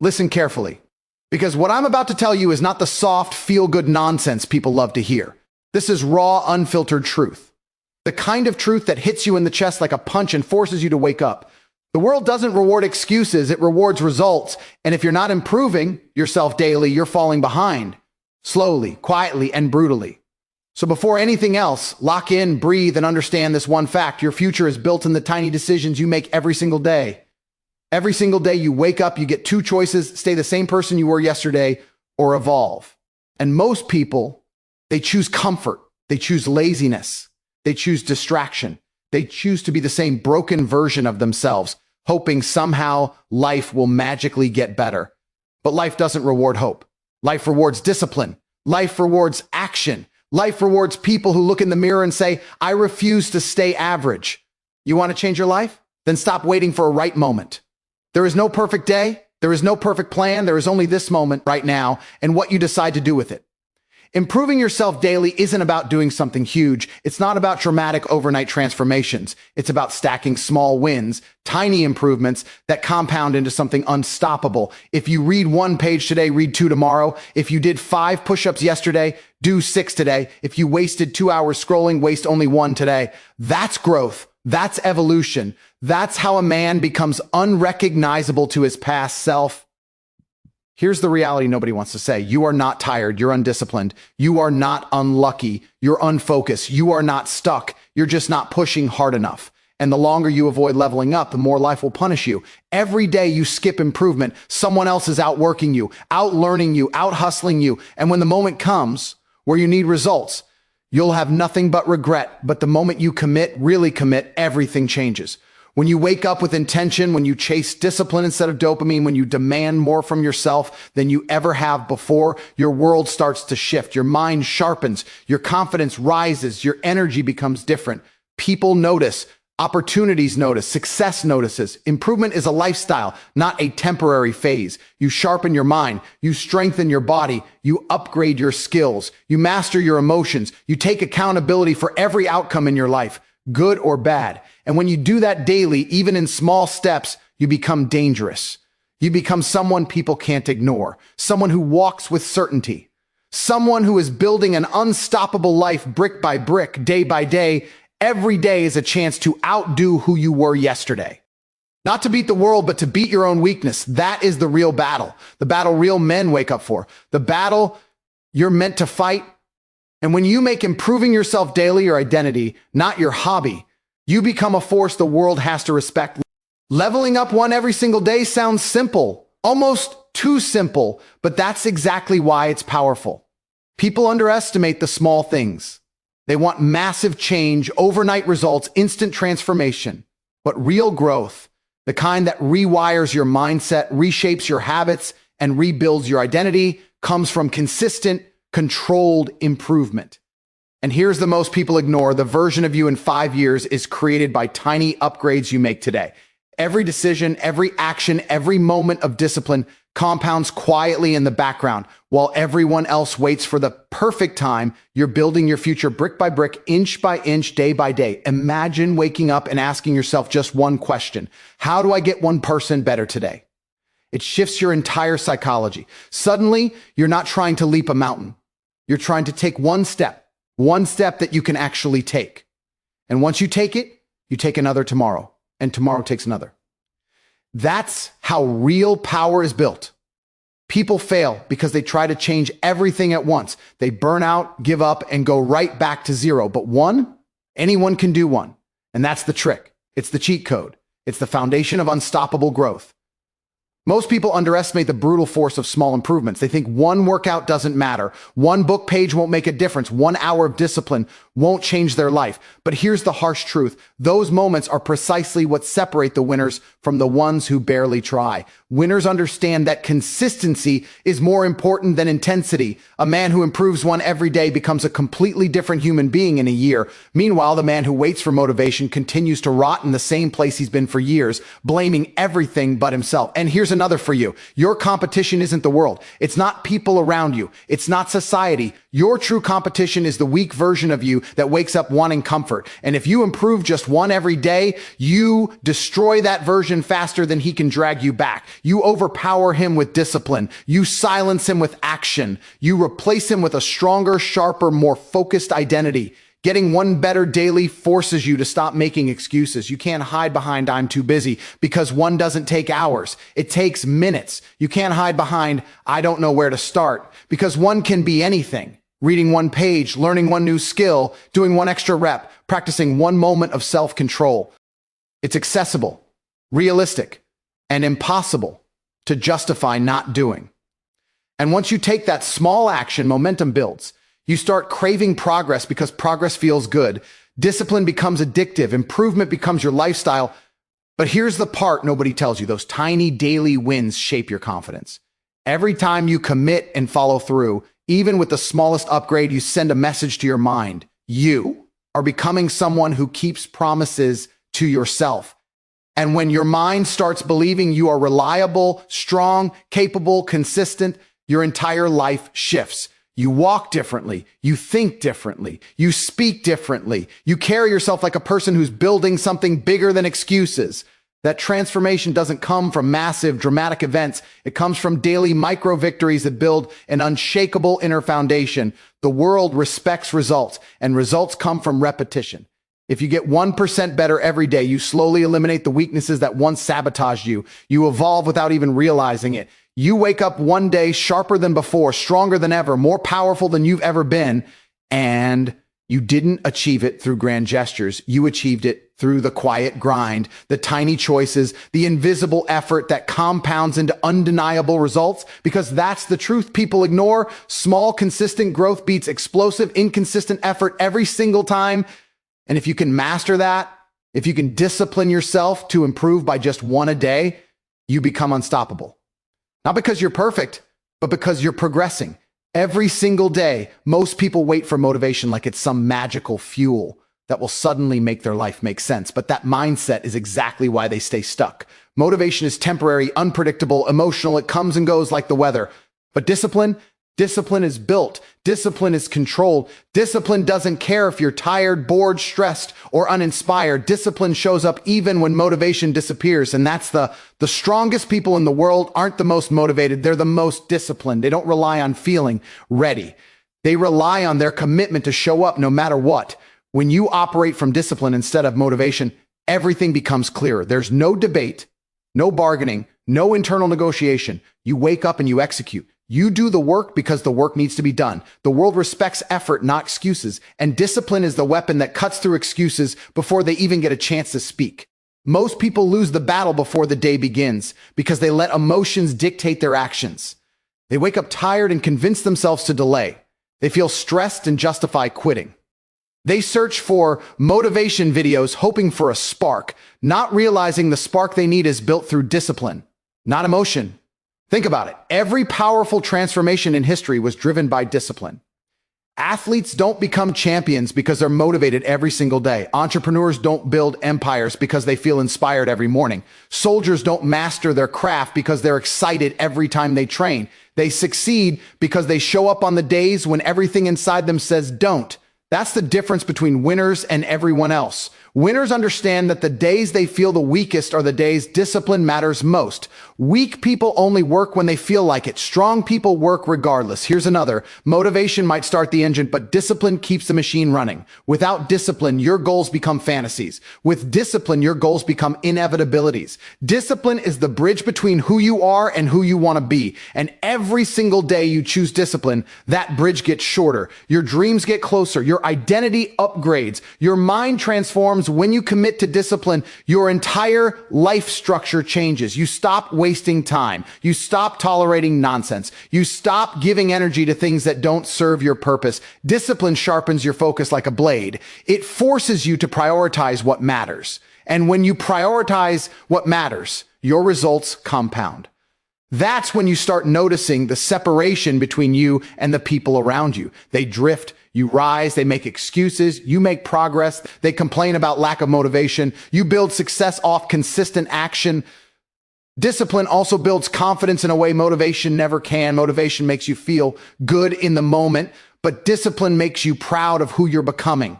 Listen carefully, because what I'm about to tell you is not the soft, feel-good nonsense people love to hear. This is raw, unfiltered truth. The kind of truth that hits you in the chest like a punch and forces you to wake up. The world doesn't reward excuses, it rewards results. And if you're not improving yourself daily, you're falling behind. Slowly, quietly, and brutally. So before anything else, lock in, breathe, and understand this one fact. Your future is built in the tiny decisions you make every single day. Every single day you wake up, you get two choices: stay the same person you were yesterday or evolve. And most people, they choose comfort. They choose laziness. They choose distraction. They choose to be the same broken version of themselves, hoping somehow life will magically get better. But life doesn't reward hope. Life rewards discipline. Life rewards action. Life rewards people who look in the mirror and say, I refuse to stay average. You want to change your life? Then stop waiting for a right moment. There is no perfect day. There is no perfect plan. There is only this moment right now and what you decide to do with it. Improving yourself daily isn't about doing something huge. It's not about dramatic overnight transformations. It's about stacking small wins, tiny improvements that compound into something unstoppable. If you read 1 page today, read 2 tomorrow. If you did 5 push-ups yesterday, do 6 today. If you wasted 2 hours scrolling, waste only 1 today. That's growth. That's evolution. That's how a man becomes unrecognizable to his past self. Here's the reality nobody wants to say. You are not tired. You're undisciplined. You are not unlucky. You're unfocused. You are not stuck. You're just not pushing hard enough. And the longer you avoid leveling up, the more life will punish you. Every day you skip improvement, someone else is outworking you, outlearning you, out-hustling you. And when the moment comes where you need results, you'll have nothing but regret. But the moment you commit, really commit, everything changes. When you wake up with intention, when you chase discipline instead of dopamine, when you demand more from yourself than you ever have before, your world starts to shift. Your mind sharpens. Your confidence rises. Your energy becomes different. People notice. Opportunities notice. Success notices. Improvement is a lifestyle, not a temporary phase. You sharpen your mind. You strengthen your body. You upgrade your skills. You master your emotions. You take accountability for every outcome in your life, good or bad. And when you do that daily, even in small steps, you become dangerous. You become someone people can't ignore, someone who walks with certainty, someone who is building an unstoppable life brick by brick, day by day. Every day is a chance to outdo who you were yesterday. Not to beat the world, but to beat your own weakness. That is the real battle. The battle real men wake up for. The battle you're meant to fight. And when you make improving yourself daily your identity, not your hobby, you become a force the world has to respect. Leveling up one every single day sounds simple, almost too simple, but that's exactly why it's powerful. People underestimate the small things. They want massive change, overnight results, instant transformation. But real growth, the kind that rewires your mindset, reshapes your habits, and rebuilds your identity, comes from consistent, controlled improvement. And here's the most people ignore. The version of you in 5 years is created by tiny upgrades you make today. Every decision, every action, every moment of discipline compounds quietly in the background. While everyone else waits for the perfect time, you're building your future brick by brick, inch by inch, day by day. Imagine waking up and asking yourself just one question. How do I get 1% better today? It shifts your entire psychology. Suddenly, you're not trying to leap a mountain. You're trying to take one step that you can actually take. And once you take it, you take another tomorrow, and tomorrow takes another. That's how real power is built. People fail because they try to change everything at once. They burn out, give up, and go right back to zero. But anyone can do one. And that's the trick. It's the cheat code. It's the foundation of unstoppable growth. Most people underestimate the brutal force of small improvements. They think one workout doesn't matter. One book page won't make a difference. 1 hour of discipline won't change their life. But here's the harsh truth. Those moments are precisely what separate the winners from the ones who barely try. Winners understand that consistency is more important than intensity. A man who improves one every day becomes a completely different human being in a year. Meanwhile, the man who waits for motivation continues to rot in the same place he's been for years, blaming everything but himself. And here's here's another for you. Your competition isn't the world. It's not people around you. It's not society. Your true competition is the weak version of you that wakes up wanting comfort. And if you improve just one every day, you destroy that version faster than he can drag you back. You overpower him with discipline. You silence him with action. You replace him with a stronger, sharper, more focused identity. Getting one better daily forces you to stop making excuses. You can't hide behind "I'm too busy," because one doesn't take hours. It takes minutes. You can't hide behind "I don't know where to start," because one can be anything. Reading one page, learning one new skill, doing one extra rep, practicing one moment of self-control. It's accessible, realistic, and impossible to justify not doing. And once you take that small action, momentum builds. You start craving progress because progress feels good. Discipline becomes addictive. Improvement becomes your lifestyle. But here's the part nobody tells you. Those tiny daily wins shape your confidence. Every time you commit and follow through, even with the smallest upgrade, you send a message to your mind. You are becoming someone who keeps promises to yourself. And when your mind starts believing you are reliable, strong, capable, consistent, your entire life shifts. You walk differently. You think differently. You speak differently. You carry yourself like a person who's building something bigger than excuses. That transformation doesn't come from massive, dramatic events. It comes from daily micro victories that build an unshakable inner foundation. The world respects results, and results come from repetition. If you get 1% better every day, you slowly eliminate the weaknesses that once sabotaged you. You evolve without even realizing it. You wake up one day sharper than before, stronger than ever, more powerful than you've ever been, and you didn't achieve it through grand gestures. You achieved it through the quiet grind, the tiny choices, the invisible effort that compounds into undeniable results, because that's the truth people ignore. Small, consistent growth beats explosive, inconsistent effort every single time. And if you can master that, if you can discipline yourself to improve by just one a day, you become unstoppable. Not because you're perfect, but because you're progressing. Every single day, most people wait for motivation like it's some magical fuel that will suddenly make their life make sense. But that mindset is exactly why they stay stuck. Motivation is temporary, unpredictable, emotional. It comes and goes like the weather. But discipline is built. Discipline is controlled. Discipline doesn't care if you're tired, bored, stressed, or uninspired. Discipline shows up even when motivation disappears. And that's the strongest people in the world aren't the most motivated. They're the most disciplined. They don't rely on feeling ready. They rely on their commitment to show up no matter what. When you operate from discipline instead of motivation, everything becomes clearer. There's no debate, no bargaining, no internal negotiation. You wake up and you execute. You do the work because the work needs to be done. The world respects effort, not excuses. And discipline is the weapon that cuts through excuses before they even get a chance to speak. Most people lose the battle before the day begins because they let emotions dictate their actions. They wake up tired and convince themselves to delay. They feel stressed and justify quitting. They search for motivation videos hoping for a spark, not realizing the spark they need is built through discipline, not emotion. Think about it. Every powerful transformation in history was driven by discipline. Athletes don't become champions because they're motivated every single day. Entrepreneurs don't build empires because they feel inspired every morning. Soldiers don't master their craft because they're excited every time they train. They succeed because they show up on the days when everything inside them says don't. That's the difference between winners and everyone else. Winners understand that the days they feel the weakest are the days discipline matters most. Weak people only work when they feel like it. Strong people work regardless. Here's another. Motivation might start the engine, but discipline keeps the machine running. Without discipline, your goals become fantasies. With discipline, your goals become inevitabilities. Discipline is the bridge between who you are and who you want to be. And every single day you choose discipline, that bridge gets shorter. Your dreams get closer. Your identity upgrades. Your mind transforms. When you commit to discipline, your entire life structure changes. You stop wasting time. You stop tolerating nonsense. You stop giving energy to things that don't serve your purpose. Discipline sharpens your focus like a blade. It forces you to prioritize what matters. And when you prioritize what matters, your results compound. That's when you start noticing the separation between you and the people around you. They drift. You rise, they make excuses, you make progress, they complain about lack of motivation, you build success off consistent action. Discipline also builds confidence in a way motivation never can. Motivation makes you feel good in the moment, but discipline makes you proud of who you're becoming.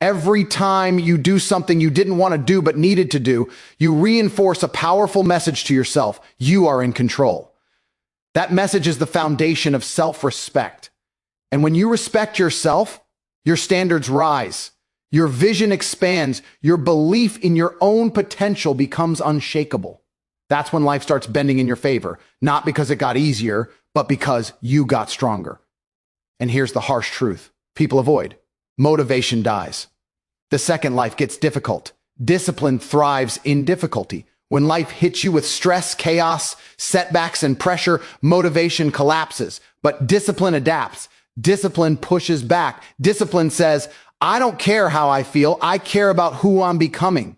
Every time you do something you didn't want to do but needed to do, you reinforce a powerful message to yourself. You are in control. That message is the foundation of self-respect. And when you respect yourself, your standards rise. Your vision expands. Your belief in your own potential becomes unshakable. That's when life starts bending in your favor, not because it got easier, but because you got stronger. And here's the harsh truth people avoid. Motivation dies. The second life gets difficult. Discipline thrives in difficulty. When life hits you with stress, chaos, setbacks, and pressure, motivation collapses. But discipline adapts. Discipline pushes back. Discipline says, I don't care how I feel. I care about who I'm becoming.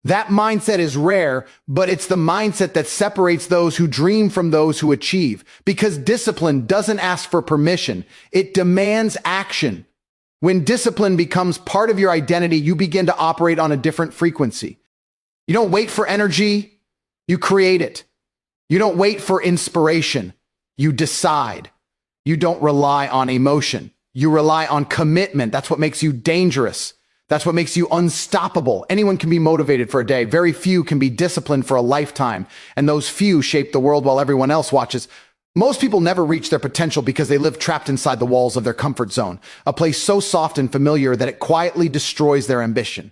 That mindset is rare, but it's the mindset that separates those who dream from those who achieve. Because discipline doesn't ask for permission. It demands action. When discipline becomes part of your identity, you begin to operate on a different frequency. You don't wait for energy, you create it. You don't wait for inspiration, you decide. You don't rely on emotion, you rely on commitment. That's what makes you dangerous. That's what makes you unstoppable. Anyone can be motivated for a day. Very few can be disciplined for a lifetime. And those few shape the world while everyone else watches. Most people never reach their potential because they live trapped inside the walls of their comfort zone, a place so soft and familiar that it quietly destroys their ambition.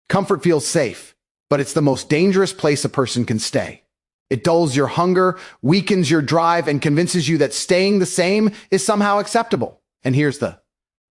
Comfort feels safe, but it's the most dangerous place a person can stay. It dulls your hunger, weakens your drive, and convinces you that staying the same is somehow acceptable. And here's the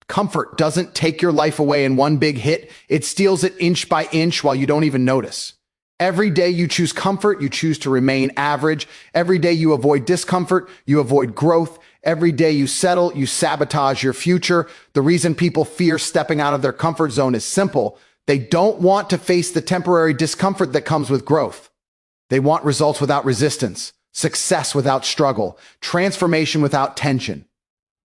comfort doesn't take your life away in one big hit. It steals it inch by inch while you don't even notice. Every day you choose comfort, you choose to remain average. Every day you avoid discomfort, you avoid growth. Every day you settle, you sabotage your future. The reason people fear stepping out of their comfort zone is simple. They don't want to face the temporary discomfort that comes with growth. They want results without resistance, success without struggle, transformation without tension.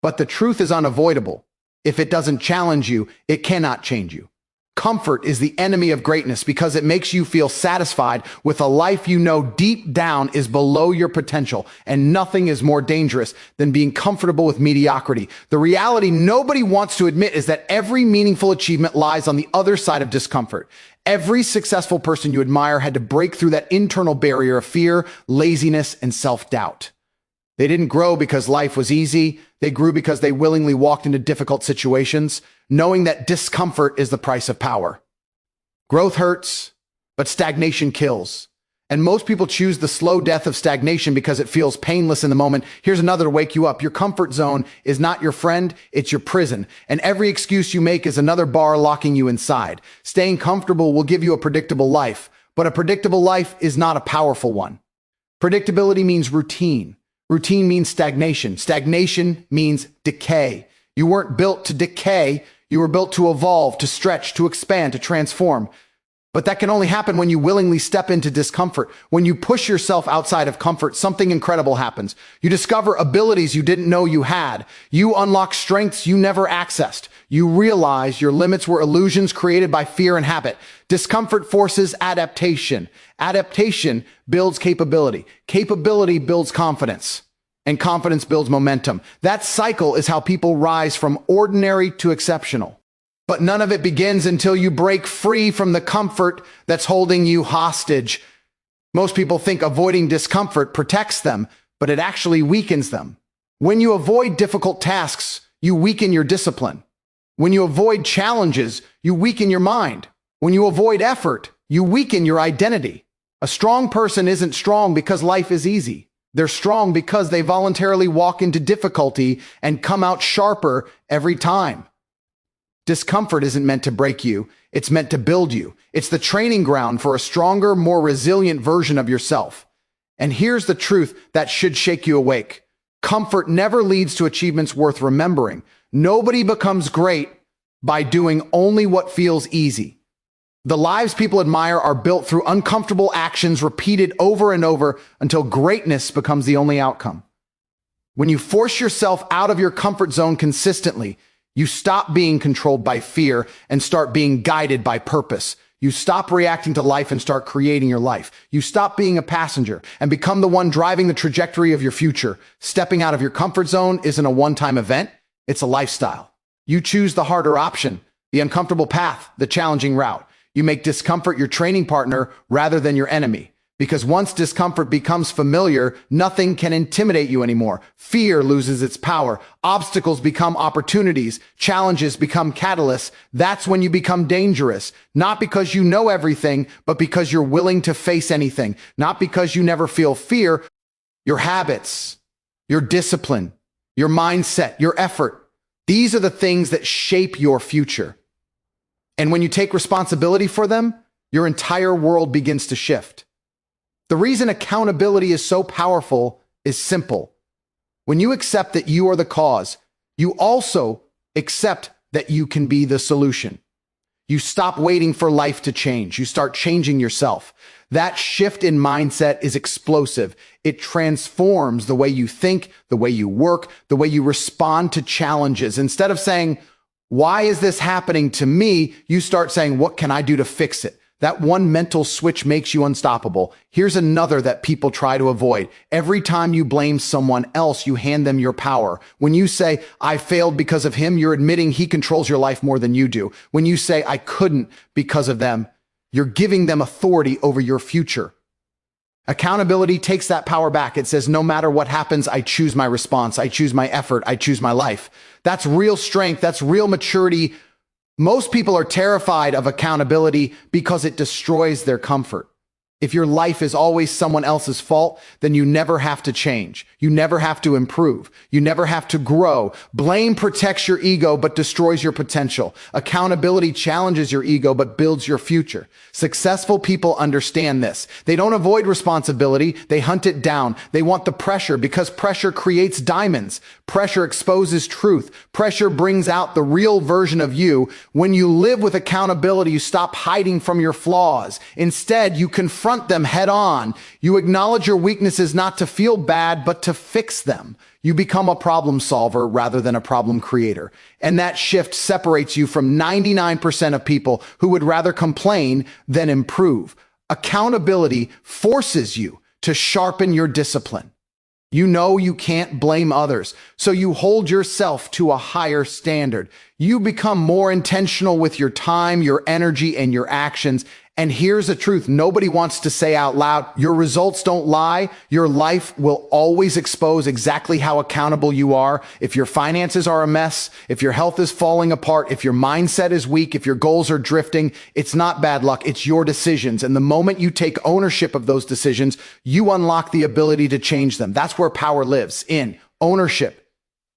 But the truth is unavoidable. If it doesn't challenge you, it cannot change you. Comfort is the enemy of greatness because it makes you feel satisfied with a life you know deep down is below your potential, and nothing is more dangerous than being comfortable with mediocrity. The reality nobody wants to admit is that every meaningful achievement lies on the other side of discomfort. Every successful person you admire had to break through that internal barrier of fear, laziness, and self-doubt. They didn't grow because life was easy. They grew because they willingly walked into difficult situations, knowing that discomfort is the price of power. Growth hurts, but stagnation kills. And most people choose the slow death of stagnation because it feels painless in the moment. Here's another to wake you up. Your comfort zone is not your friend, it's your prison. And every excuse you make is another bar locking you inside. Staying comfortable will give you a predictable life, but a predictable life is not a powerful one. Predictability means routine. Routine means stagnation. Stagnation means decay. You weren't built to decay. You were built to evolve, to stretch, to expand, to transform. But that can only happen when you willingly step into discomfort. When you push yourself outside of comfort, something incredible happens. You discover abilities you didn't know you had. You unlock strengths you never accessed. You realize your limits were illusions created by fear and habit. Discomfort forces adaptation. Adaptation builds capability. Capability builds confidence. And confidence builds momentum. That cycle is how people rise from ordinary to exceptional. But none of it begins until you break free from the comfort that's holding you hostage. Most people think avoiding discomfort protects them, but it actually weakens them. When you avoid difficult tasks, you weaken your discipline. When you avoid challenges, you weaken your mind. When you avoid effort, you weaken your identity. A strong person isn't strong because life is easy. They're strong because they voluntarily walk into difficulty and come out sharper every time. Discomfort isn't meant to break you. It's meant to build you. It's the training ground for a stronger, more resilient version of yourself. And here's the truth that should shake you awake. Comfort never leads to achievements worth remembering. Nobody becomes great by doing only what feels easy. The lives people admire are built through uncomfortable actions repeated over and over until greatness becomes the only outcome. When you force yourself out of your comfort zone consistently, you stop being controlled by fear and start being guided by purpose. You stop reacting to life and start creating your life. You stop being a passenger and become the one driving the trajectory of your future. Stepping out of your comfort zone isn't a one-time event, it's a lifestyle. You choose the harder option, the uncomfortable path, the challenging route. You make discomfort your training partner rather than your enemy. Because once discomfort becomes familiar, nothing can intimidate you anymore. Fear loses its power. Obstacles become opportunities. Challenges become catalysts. That's when you become dangerous. Not because you know everything, but because you're willing to face anything. Not because you never feel fear. Your habits, your discipline, your mindset, your effort. These are the things that shape your future. And when you take responsibility for them, your entire world begins to shift. The reason accountability is so powerful is simple. When you accept that you are the cause, you also accept that you can be the solution. You stop waiting for life to change. You start changing yourself. That shift in mindset is explosive. It transforms the way you think, the way you work, the way you respond to challenges. Instead of saying, "Why is this happening to me?" you start saying, "What can I do to fix it?" That one mental switch makes you unstoppable. Here's another that people try to avoid. Every time you blame someone else, you hand them your power. When you say, "I failed because of him," you're admitting he controls your life more than you do. When you say, "I couldn't because of them," you're giving them authority over your future. Accountability takes that power back. It says, no matter what happens, I choose my response. I choose my effort. I choose my life. That's real strength. That's real maturity. Most people are terrified of accountability because it destroys their comfort. If your life is always someone else's fault, then you never have to change. You never have to improve. You never have to grow. Blame protects your ego but destroys your potential. Accountability challenges your ego but builds your future. Successful people understand this. They don't avoid responsibility. They hunt it down. They want the pressure because pressure creates diamonds. Pressure exposes truth. Pressure brings out the real version of you. When you live with accountability, you stop hiding from your flaws. Instead, you confront them head on. You acknowledge your weaknesses not to feel bad, but to fix them. You become a problem solver rather than a problem creator. And that shift separates you from 99% of people who would rather complain than improve. Accountability forces you to sharpen your discipline. You know you can't blame others, so you hold yourself to a higher standard. You become more intentional with your time, your energy, and your actions. And here's the truth nobody wants to say out loud: your results don't lie. Your life will always expose exactly how accountable you are. If your finances are a mess, if your health is falling apart, if your mindset is weak, if your goals are drifting, it's not bad luck, it's your decisions. And the moment you take ownership of those decisions, you unlock the ability to change them. That's where power lives, in ownership.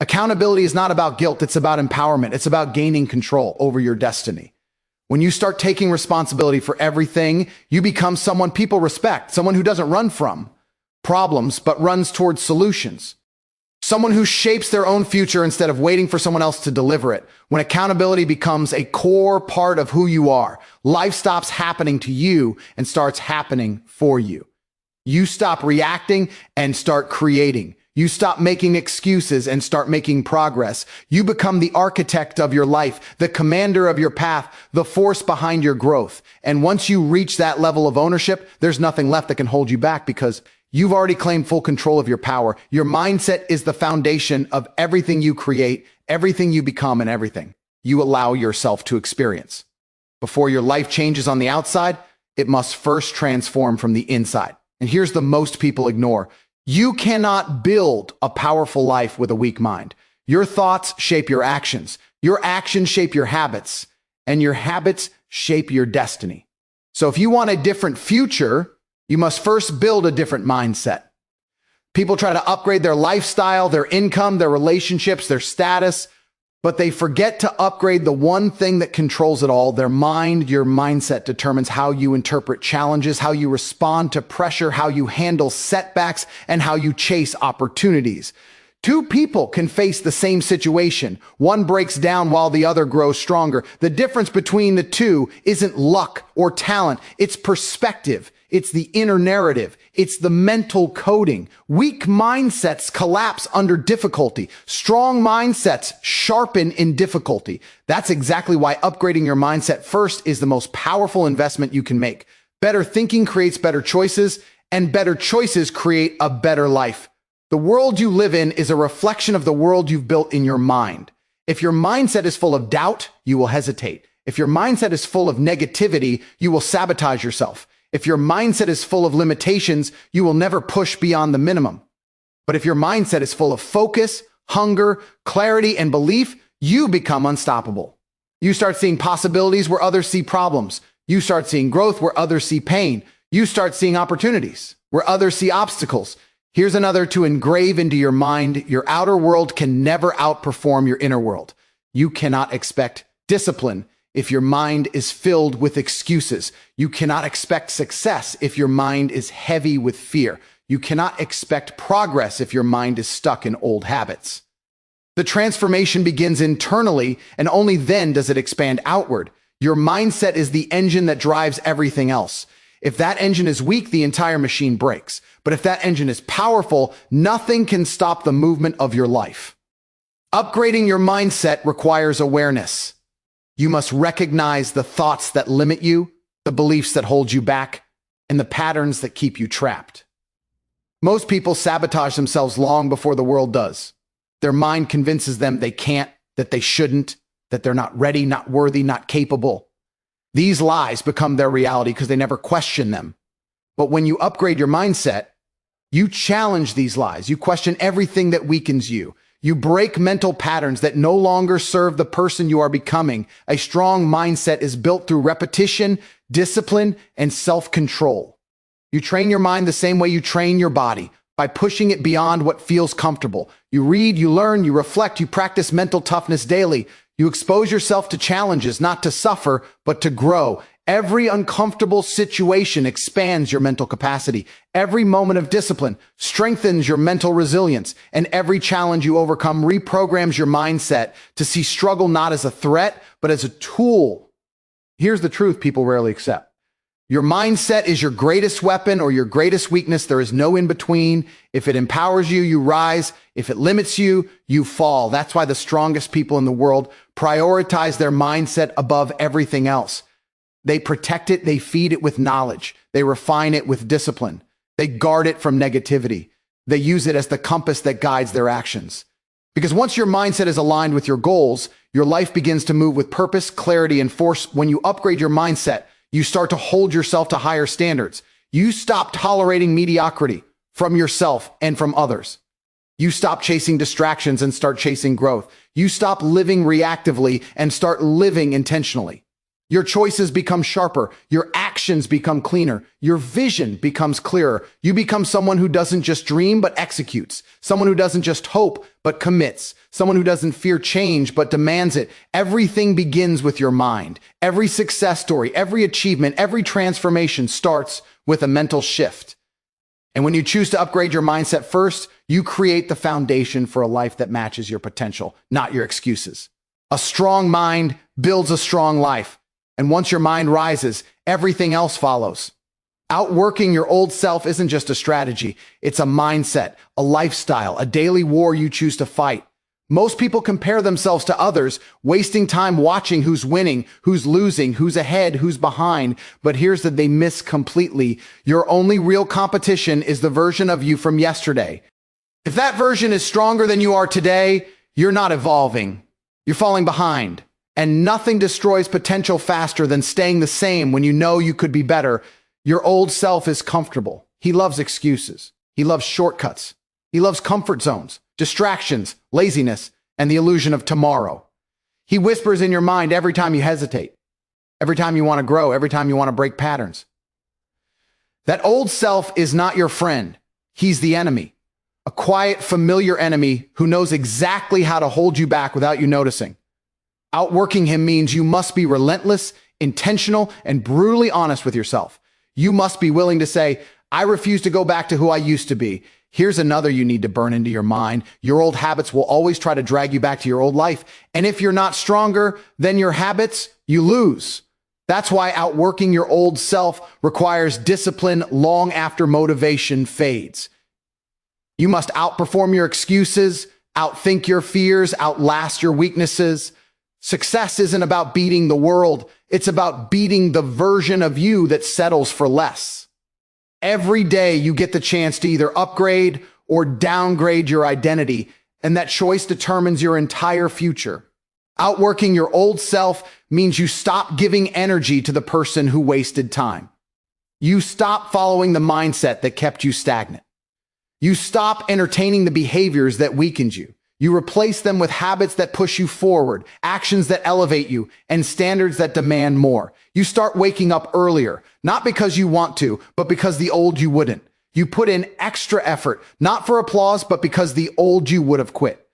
Accountability is not about guilt, it's about empowerment. It's about gaining control over your destiny. When you start taking responsibility for everything, you become someone people respect, someone who doesn't run from problems, but runs towards solutions. Someone who shapes their own future instead of waiting for someone else to deliver it. When accountability becomes a core part of who you are, life stops happening to you and starts happening for you. You stop reacting and start creating. You stop making excuses and start making progress. You become the architect of your life, the commander of your path, the force behind your growth. And once you reach that level of ownership, there's nothing left that can hold you back because you've already claimed full control of your power. Your mindset is the foundation of everything you create, everything you become, and everything you allow yourself to experience. Before your life changes on the outside, it must first transform from the inside. And here's the most people ignore. You cannot build a powerful life with a weak mind. Your thoughts shape your actions shape your habits, and your habits shape your destiny. So if you want a different future, you must first build a different mindset. People try to upgrade their lifestyle, their income, their relationships, their status, but they forget to upgrade the one thing that controls it all, their mind. Your mindset determines how you interpret challenges, how you respond to pressure, how you handle setbacks, and how you chase opportunities. Two people can face the same situation. One breaks down while the other grows stronger. The difference between the two isn't luck or talent, it's perspective. It's the inner narrative. It's the mental coding. Weak mindsets collapse under difficulty. Strong mindsets sharpen in difficulty. That's exactly why upgrading your mindset first is the most powerful investment you can make. Better thinking creates better choices, and better choices create a better life. The world you live in is a reflection of the world you've built in your mind. If your mindset is full of doubt, you will hesitate. If your mindset is full of negativity, you will sabotage yourself. If your mindset is full of limitations, you will never push beyond the minimum. But if your mindset is full of focus, hunger, clarity, and belief, you become unstoppable. You start seeing possibilities where others see problems. You start seeing growth where others see pain. You start seeing opportunities where others see obstacles. Here's another to engrave into your mind. Your outer world can never outperform your inner world. You cannot expect discipline if your mind is filled with excuses. You cannot expect success if your mind is heavy with fear. You cannot expect progress if your mind is stuck in old habits. The transformation begins internally, and only then does it expand outward. Your mindset is the engine that drives everything else. If that engine is weak, the entire machine breaks. But if that engine is powerful, nothing can stop the movement of your life. Upgrading your mindset requires awareness. You must recognize the thoughts that limit you, the beliefs that hold you back, and the patterns that keep you trapped. Most people sabotage themselves long before the world does. Their mind convinces them they can't, that they shouldn't, that they're not ready, not worthy, not capable. These lies become their reality because they never question them. But when you upgrade your mindset, you challenge these lies. You question everything that weakens you. You break mental patterns that no longer serve the person you are becoming. A strong mindset is built through repetition, discipline, and self-control. You train your mind the same way you train your body, by pushing it beyond what feels comfortable. You read, you learn, you reflect, you practice mental toughness daily. You expose yourself to challenges, not to suffer, but to grow. Every uncomfortable situation expands your mental capacity. Every moment of discipline strengthens your mental resilience. And every challenge you overcome reprograms your mindset to see struggle not as a threat, but as a tool. Here's the truth people rarely accept. Your mindset is your greatest weapon or your greatest weakness. There is no in between. If it empowers you, you rise. If it limits you, you fall. That's why the strongest people in the world prioritize their mindset above everything else. They protect it. They feed it with knowledge. They refine it with discipline. They guard it from negativity. They use it as the compass that guides their actions. Because once your mindset is aligned with your goals, your life begins to move with purpose, clarity, and force. When you upgrade your mindset, you start to hold yourself to higher standards. You stop tolerating mediocrity from yourself and from others. You stop chasing distractions and start chasing growth. You stop living reactively and start living intentionally. Your choices become sharper. Your actions become cleaner. Your vision becomes clearer. You become someone who doesn't just dream, but executes. Someone who doesn't just hope, but commits. Someone who doesn't fear change, but demands it. Everything begins with your mind. Every success story, every achievement, every transformation starts with a mental shift. And when you choose to upgrade your mindset first, you create the foundation for a life that matches your potential, not your excuses. A strong mind builds a strong life. And once your mind rises, everything else follows. Outworking your old self isn't just a strategy. It's a mindset, a lifestyle, a daily war you choose to fight. Most people compare themselves to others, wasting time watching who's winning, who's losing, who's ahead, who's behind. But here's that they miss completely. Your only real competition is the version of you from yesterday. If that version is stronger than you are today, you're not evolving. You're falling behind. And nothing destroys potential faster than staying the same when you know you could be better. Your old self is comfortable. He loves excuses. He loves shortcuts. He loves comfort zones, distractions, laziness, and the illusion of tomorrow. He whispers in your mind every time you hesitate, every time you want to grow, every time you want to break patterns. That old self is not your friend. He's the enemy, a quiet, familiar enemy who knows exactly how to hold you back without you noticing. Outworking him means you must be relentless, intentional, and brutally honest with yourself. You must be willing to say, I refuse to go back to who I used to be. Here's another you need to burn into your mind. Your old habits will always try to drag you back to your old life. And if you're not stronger than your habits, you lose. That's why outworking your old self requires discipline long after motivation fades. You must outperform your excuses, outthink your fears, outlast your weaknesses. Success isn't about beating the world. It's about beating the version of you that settles for less. Every day you get the chance to either upgrade or downgrade your identity, and that choice determines your entire future. Outworking your old self means you stop giving energy to the person who wasted time. You stop following the mindset that kept you stagnant. You stop entertaining the behaviors that weakened you. You replace them with habits that push you forward, actions that elevate you, and standards that demand more. You start waking up earlier, not because you want to, but because the old you wouldn't. You put in extra effort, not for applause, but because the old you would have quit.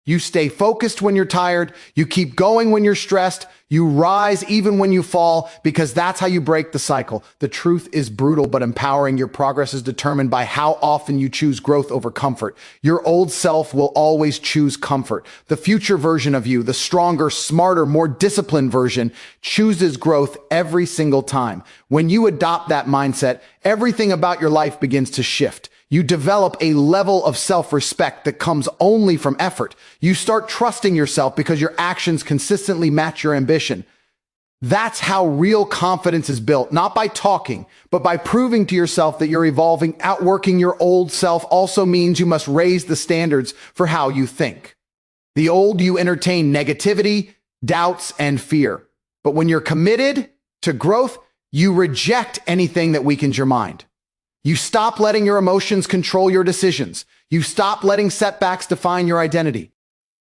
You stay focused when you're tired. You keep going when you're stressed. You rise even when you fall, because that's how you break the cycle. The truth is brutal but empowering. Your progress is determined by how often you choose growth over comfort. Your old self will always choose comfort. The future version of you, the stronger, smarter, more disciplined version, chooses growth every single time. When you adopt that mindset, everything about your life begins to shift. You develop a level of self-respect that comes only from effort. You start trusting yourself because your actions consistently match your ambition. That's how real confidence is built, not by talking, but by proving to yourself that you're evolving. Outworking your old self also means you must raise the standards for how you think. The old you entertain negativity, doubts, and fear. But when you're committed to growth, you reject anything that weakens your mind. You stop letting your emotions control your decisions. You stop letting setbacks define your identity.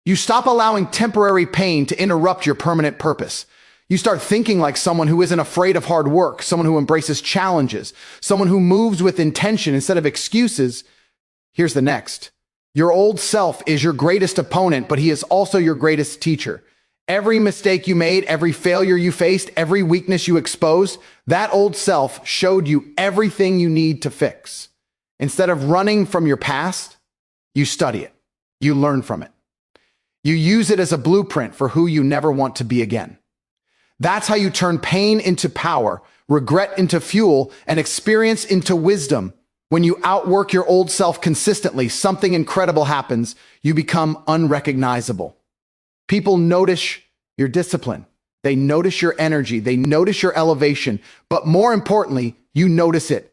You stop allowing temporary pain to interrupt your permanent purpose. You start thinking like someone who isn't afraid of hard work, someone who embraces challenges, someone who moves with intention instead of excuses. Here's the next. Your old self is your greatest opponent, but he is also your greatest teacher. Every mistake you made, every failure you faced, every weakness you exposed, that old self showed you everything you need to fix. Instead of running from your past, you study it. You learn from it. You use it as a blueprint for who you never want to be again. That's how you turn pain into power, regret into fuel, and experience into wisdom. When you outwork your old self consistently, something incredible happens. You become unrecognizable. People notice your discipline. They notice your energy. They notice your elevation. But more importantly, you notice it.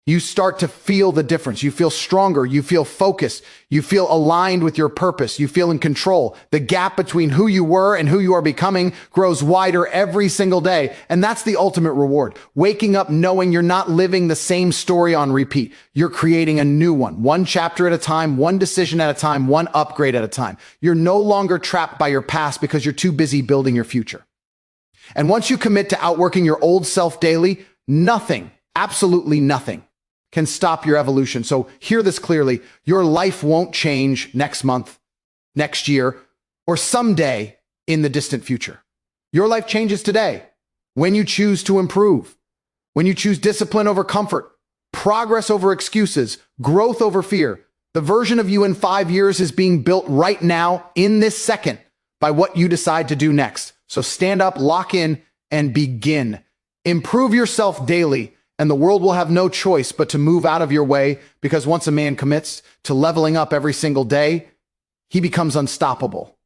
You start to feel the difference. You feel stronger. You feel focused. You feel aligned with your purpose. You feel in control. The gap between who you were and who you are becoming grows wider every single day. And that's the ultimate reward. Waking up knowing you're not living the same story on repeat. You're creating a new one chapter at a time, one decision at a time, one upgrade at a time. You're no longer trapped by your past because you're too busy building your future. And once you commit to outworking your old self daily, nothing, absolutely nothing, can stop your evolution. So hear this clearly. Your life won't change next month, next year, or someday in the distant future. Your life changes today when you choose to improve, when you choose discipline over comfort, progress over excuses, growth over fear. The version of you in 5 years is being built right now in this second by what you decide to do next. So stand up, lock in, and begin. Improve yourself daily, and the world will have no choice but to move out of your way, because once a man commits to leveling up every single day, he becomes unstoppable.